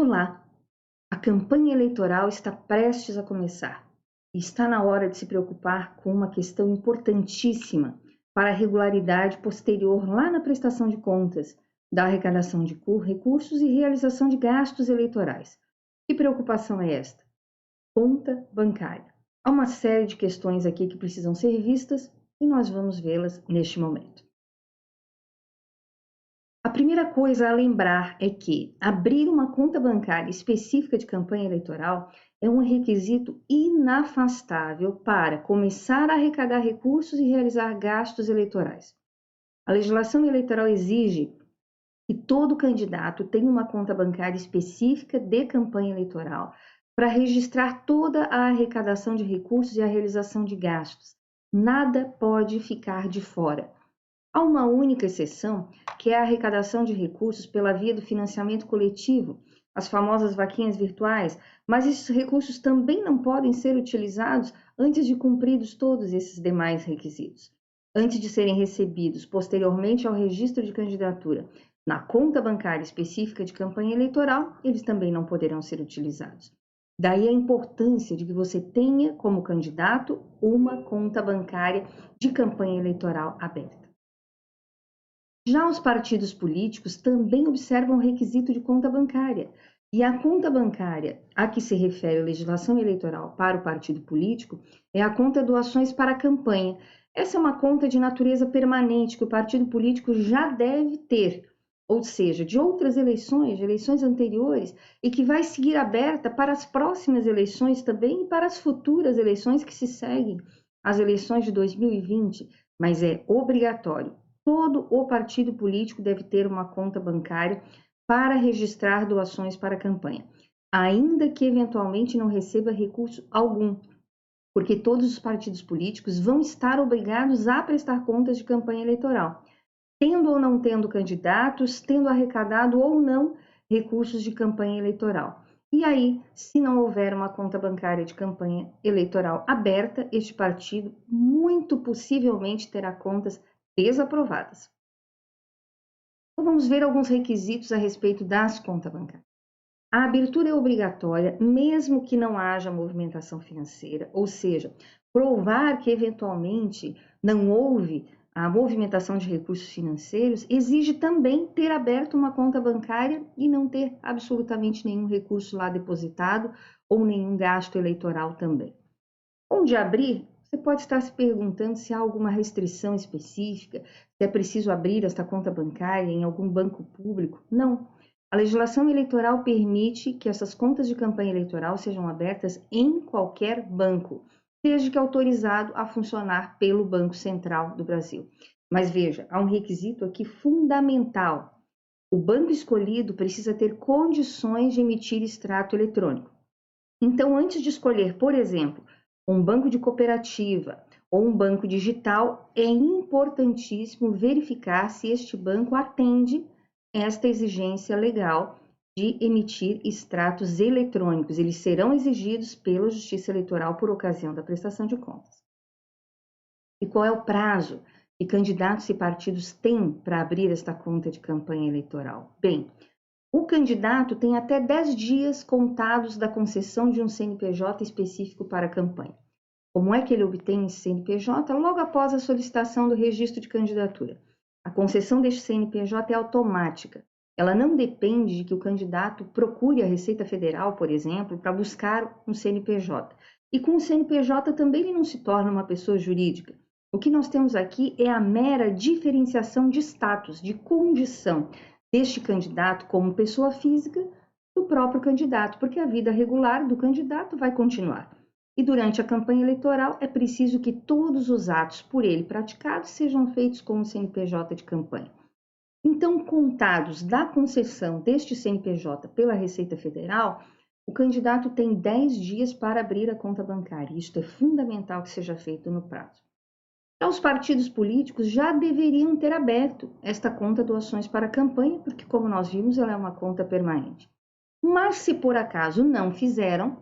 Olá, a campanha eleitoral está prestes a começar e está na hora de se preocupar com uma questão importantíssima para a regularidade posterior lá na prestação de contas, da arrecadação de recursos e realização de gastos eleitorais. Que preocupação é esta? Conta bancária. Há uma série de questões aqui que precisam ser vistas e nós vamos vê-las neste momento. A primeira coisa a lembrar é que abrir uma conta bancária específica de campanha eleitoral é um requisito inafastável para começar a arrecadar recursos e realizar gastos eleitorais. A legislação eleitoral exige que todo candidato tenha uma conta bancária específica de campanha eleitoral para registrar toda a arrecadação de recursos e a realização de gastos. Nada pode ficar de fora. Há uma única exceção, que é a arrecadação de recursos pela via do financiamento coletivo, as famosas vaquinhas virtuais, mas esses recursos também não podem ser utilizados antes de cumpridos todos esses demais requisitos. Antes de serem recebidos posteriormente ao registro de candidatura na conta bancária específica de campanha eleitoral, eles também não poderão ser utilizados. Daí a importância de que você tenha como candidato uma conta bancária de campanha eleitoral aberta. Já os partidos políticos também observam o requisito de conta bancária, e a conta bancária a que se refere a legislação eleitoral para o partido político é a conta doações para a campanha. Essa é uma conta de natureza permanente que o partido político já deve ter, ou seja, de outras eleições, de eleições anteriores, e que vai seguir aberta para as próximas eleições também e para as futuras eleições que se seguem às eleições de 2020, mas é obrigatório. Todo o partido político deve ter uma conta bancária para registrar doações para a campanha, ainda que eventualmente não receba recurso algum, porque todos os partidos políticos vão estar obrigados a prestar contas de campanha eleitoral, tendo ou não tendo candidatos, tendo arrecadado ou não recursos de campanha eleitoral. E aí, se não houver uma conta bancária de campanha eleitoral aberta, este partido muito possivelmente terá contas desaprovadas. Então, vamos ver alguns requisitos a respeito das contas bancárias. A abertura é obrigatória, mesmo que não haja movimentação financeira, ou seja, provar que eventualmente não houve a movimentação de recursos financeiros exige também ter aberto uma conta bancária e não ter absolutamente nenhum recurso lá depositado ou nenhum gasto eleitoral também. Onde abrir? Você pode estar se perguntando se há alguma restrição específica, se é preciso abrir esta conta bancária em algum banco público. Não. A legislação eleitoral permite que essas contas de campanha eleitoral sejam abertas em qualquer banco, desde que autorizado a funcionar pelo Banco Central do Brasil. Mas veja, há um requisito aqui fundamental. O banco escolhido precisa ter condições de emitir extrato eletrônico. Então, antes de escolher, por exemplo, um banco de cooperativa ou um banco digital, é importantíssimo verificar se este banco atende esta exigência legal de emitir extratos eletrônicos. Eles serão exigidos pela Justiça Eleitoral por ocasião da prestação de contas. E qual é o prazo que candidatos e partidos têm para abrir esta conta de campanha eleitoral? Bem, o candidato tem até 10 dias contados da concessão de um CNPJ específico para a campanha. Como é que ele obtém esse CNPJ? Logo após a solicitação do registro de candidatura. A concessão deste CNPJ é automática. Ela não depende de que o candidato procure a Receita Federal, por exemplo, para buscar um CNPJ. E com o CNPJ também ele não se torna uma pessoa jurídica. O que nós temos aqui é a mera diferenciação de status, de condição deste candidato como pessoa física do próprio candidato, porque a vida regular do candidato vai continuar. E durante a campanha eleitoral é preciso que todos os atos por ele praticados sejam feitos com o CNPJ de campanha. Então, contados da concessão deste CNPJ pela Receita Federal, o candidato tem 10 dias para abrir a conta bancária. Isto é fundamental que seja feito no prazo. Já os partidos políticos já deveriam ter aberto esta conta doações para a campanha, porque, como nós vimos, ela é uma conta permanente. Mas, se por acaso não fizeram,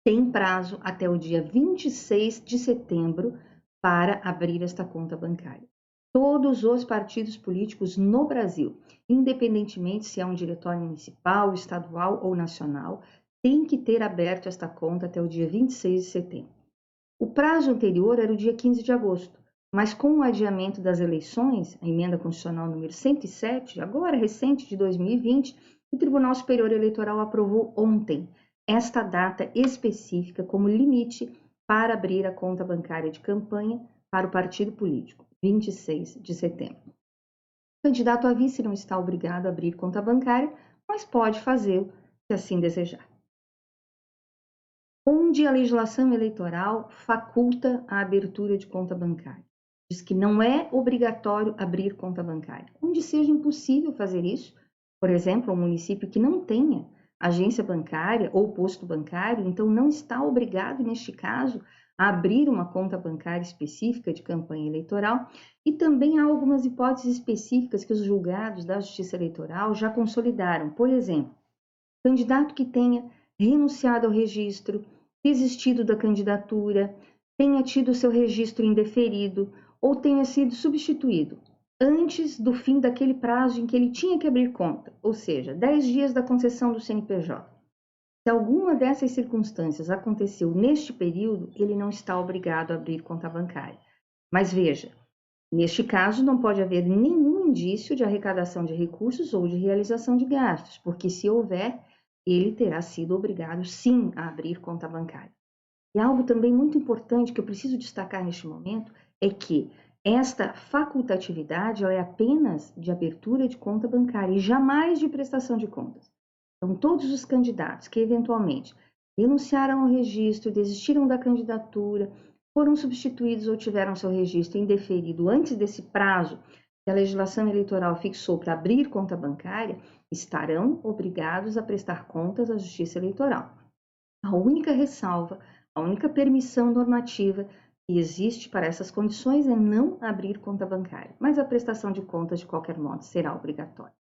tem prazo até o dia 26 de setembro para abrir esta conta bancária. Todos os partidos políticos no Brasil, independentemente se é um diretório municipal, estadual ou nacional, têm que ter aberto esta conta até o dia 26 de setembro. O prazo anterior era o dia 15 de agosto, mas com o adiamento das eleições, a emenda constitucional número 107, agora recente de 2020, o Tribunal Superior Eleitoral aprovou ontem esta data específica como limite para abrir a conta bancária de campanha para o partido político, 26 de setembro. O candidato a vice não está obrigado a abrir conta bancária, mas pode fazê-lo se assim desejar. Onde a legislação eleitoral faculta a abertura de conta bancária. Diz que não é obrigatório abrir conta bancária. Onde seja impossível fazer isso, por exemplo, um município que não tenha agência bancária ou posto bancário, então não está obrigado, neste caso, a abrir uma conta bancária específica de campanha eleitoral, e também há algumas hipóteses específicas que os julgados da Justiça Eleitoral já consolidaram. Por exemplo, candidato que tenha renunciado ao registro, desistido da candidatura, tenha tido seu registro indeferido ou tenha sido substituído antes do fim daquele prazo em que ele tinha que abrir conta, ou seja, 10 dias da concessão do CNPJ. Se alguma dessas circunstâncias aconteceu neste período, ele não está obrigado a abrir conta bancária. Mas veja, neste caso não pode haver nenhum indício de arrecadação de recursos ou de realização de gastos, porque se houver, ele terá sido obrigado sim a abrir conta bancária. E algo também muito importante que eu preciso destacar neste momento é que esta facultatividade ela é apenas de abertura de conta bancária e jamais de prestação de contas. Então, todos os candidatos que eventualmente renunciaram ao registro, desistiram da candidatura, foram substituídos ou tiveram seu registro indeferido antes desse prazo que a legislação eleitoral fixou para abrir conta bancária, estarão obrigados a prestar contas à Justiça Eleitoral. A única ressalva, a única permissão normativa que existe para essas condições é não abrir conta bancária, mas a prestação de contas, de qualquer modo, será obrigatória.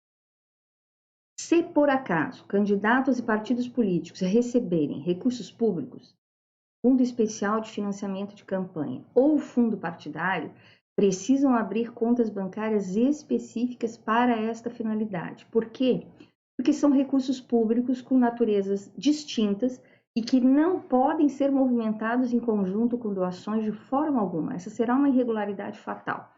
Se, por acaso, candidatos e partidos políticos receberem recursos públicos, Fundo Especial de Financiamento de Campanha ou fundo partidário, precisam abrir contas bancárias específicas para esta finalidade. Por quê? Porque são recursos públicos com naturezas distintas e que não podem ser movimentados em conjunto com doações de forma alguma. Essa será uma irregularidade fatal.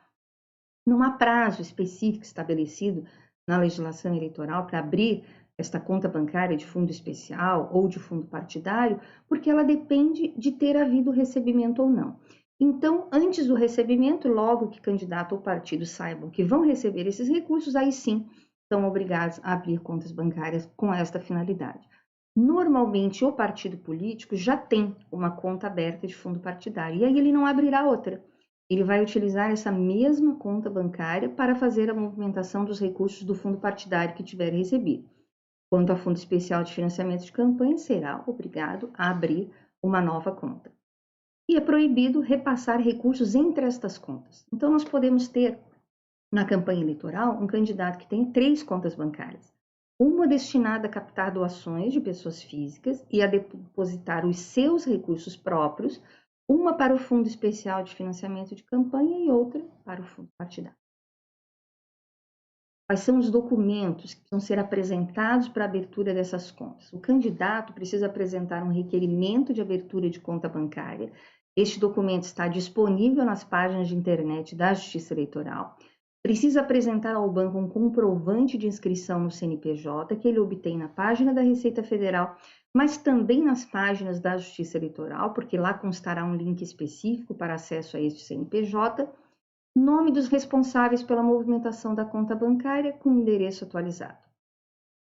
Não há prazo específico estabelecido na legislação eleitoral para abrir esta conta bancária de fundo especial ou de fundo partidário, porque ela depende de ter havido recebimento ou não. Então, antes do recebimento, logo que candidato ou partido saibam que vão receber esses recursos, aí sim são obrigados a abrir contas bancárias com esta finalidade. Normalmente, o partido político já tem uma conta aberta de fundo partidário, e aí ele não abrirá outra. Ele vai utilizar essa mesma conta bancária para fazer a movimentação dos recursos do fundo partidário que tiver recebido. Quanto ao Fundo Especial de Financiamento de Campanha, será obrigado a abrir uma nova conta. E é proibido repassar recursos entre estas contas. Então, nós podemos ter, na campanha eleitoral, um candidato que tenha 3 contas bancárias. Uma destinada a captar doações de pessoas físicas e a depositar os seus recursos próprios, uma para o Fundo Especial de Financiamento de Campanha e outra para o fundo partidário. Quais são os documentos que vão ser apresentados para a abertura dessas contas? O candidato precisa apresentar um requerimento de abertura de conta bancária. Este documento está disponível nas páginas de internet da Justiça Eleitoral. Precisa apresentar ao banco um comprovante de inscrição no CNPJ, que ele obtém na página da Receita Federal, mas também nas páginas da Justiça Eleitoral, porque lá constará um link específico para acesso a este CNPJ, nome dos responsáveis pela movimentação da conta bancária com endereço atualizado.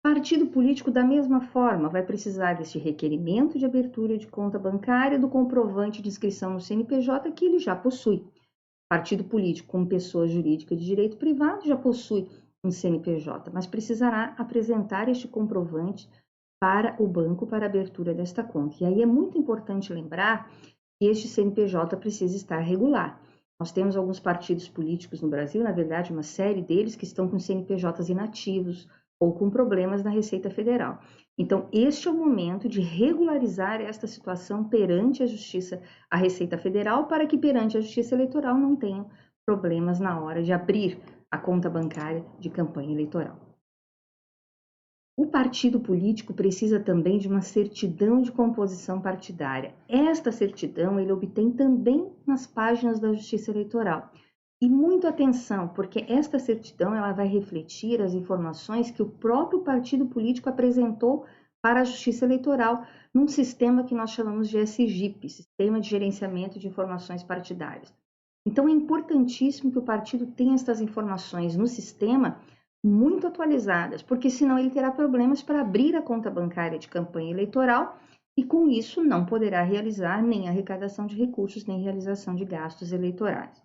Partido político, da mesma forma, vai precisar deste requerimento de abertura de conta bancária, do comprovante de inscrição no CNPJ que ele já possui. Partido político, como pessoa jurídica de direito privado, já possui um CNPJ, mas precisará apresentar este comprovante para o banco para a abertura desta conta. E aí é muito importante lembrar que este CNPJ precisa estar regular. Nós temos alguns partidos políticos no Brasil, na verdade, uma série deles que estão com CNPJs inativos ou com problemas na Receita Federal. Então, este é o momento de regularizar esta situação perante a Justiça, a Receita Federal, para que perante a Justiça Eleitoral não tenham problemas na hora de abrir a conta bancária de campanha eleitoral. O partido político precisa também de uma certidão de composição partidária. Esta certidão ele obtém também nas páginas da Justiça Eleitoral. E muito atenção, porque esta certidão ela vai refletir as informações que o próprio partido político apresentou para a Justiça Eleitoral num sistema que nós chamamos de SGIP, Sistema de Gerenciamento de Informações Partidárias. Então é importantíssimo que o partido tenha estas informações no sistema muito atualizadas, porque senão ele terá problemas para abrir a conta bancária de campanha eleitoral e com isso não poderá realizar nem arrecadação de recursos, nem realização de gastos eleitorais.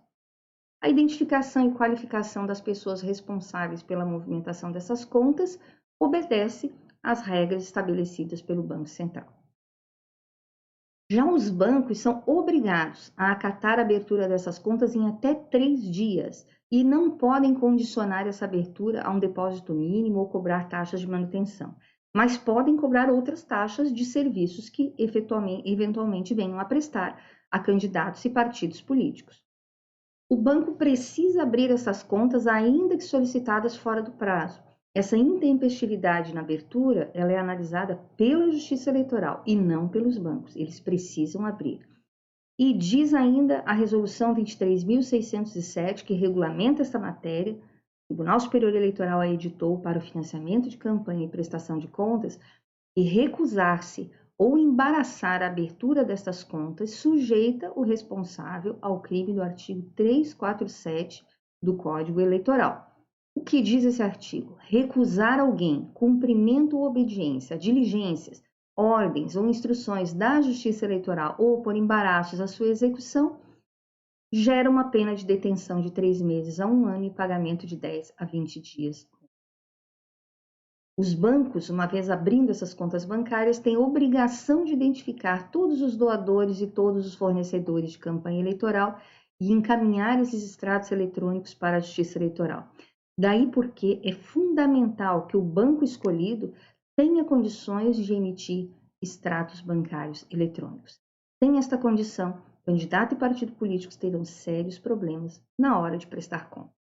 A identificação e qualificação das pessoas responsáveis pela movimentação dessas contas obedece às regras estabelecidas pelo Banco Central. Já os bancos são obrigados a acatar a abertura dessas contas em até 3 dias e não podem condicionar essa abertura a um depósito mínimo ou cobrar taxas de manutenção, mas podem cobrar outras taxas de serviços que eventualmente venham a prestar a candidatos e partidos políticos. O banco precisa abrir essas contas ainda que solicitadas fora do prazo. Essa intempestividade na abertura, ela é analisada pela Justiça Eleitoral e não pelos bancos. Eles precisam abrir. E diz ainda a Resolução 23.607, que regulamenta esta matéria, o Tribunal Superior Eleitoral a editou para o financiamento de campanha e prestação de contas, e recusar-se ou embaraçar a abertura destas contas sujeita o responsável ao crime do artigo 347 do Código Eleitoral. O que diz esse artigo? Recusar alguém cumprimento ou obediência a diligências, ordens ou instruções da Justiça Eleitoral ou por embaraços à sua execução, gera uma pena de detenção de 3 meses a 1 ano e pagamento de 10 a 20 dias. Os bancos, uma vez abrindo essas contas bancárias, têm obrigação de identificar todos os doadores e todos os fornecedores de campanha eleitoral e encaminhar esses extratos eletrônicos para a Justiça Eleitoral. Daí porque é fundamental que o banco escolhido tenha condições de emitir extratos bancários eletrônicos. Sem esta condição, candidato e partido políticos terão sérios problemas na hora de prestar conta.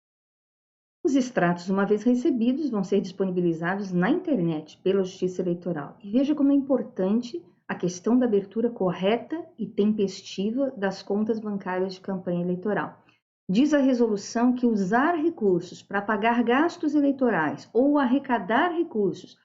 Os extratos, uma vez recebidos, vão ser disponibilizados na internet pela Justiça Eleitoral. E veja como é importante a questão da abertura correta e tempestiva das contas bancárias de campanha eleitoral. Diz a resolução que usar recursos para pagar gastos eleitorais ou arrecadar recursos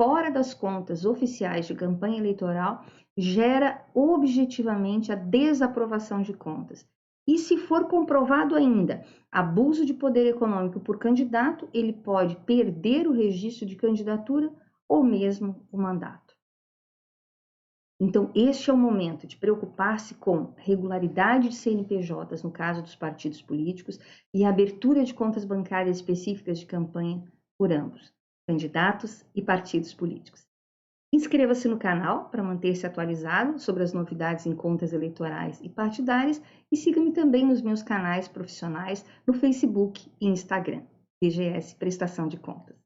fora das contas oficiais de campanha eleitoral gera objetivamente a desaprovação de contas. E se for comprovado ainda abuso de poder econômico por candidato, ele pode perder o registro de candidatura ou mesmo o mandato. Então, este é o momento de preocupar-se com regularidade de CNPJs no caso dos partidos políticos e a abertura de contas bancárias específicas de campanha por ambos, candidatos e partidos políticos. Inscreva-se no canal para manter-se atualizado sobre as novidades em contas eleitorais e partidárias e siga-me também nos meus canais profissionais no Facebook e Instagram, TGS Prestação de Contas.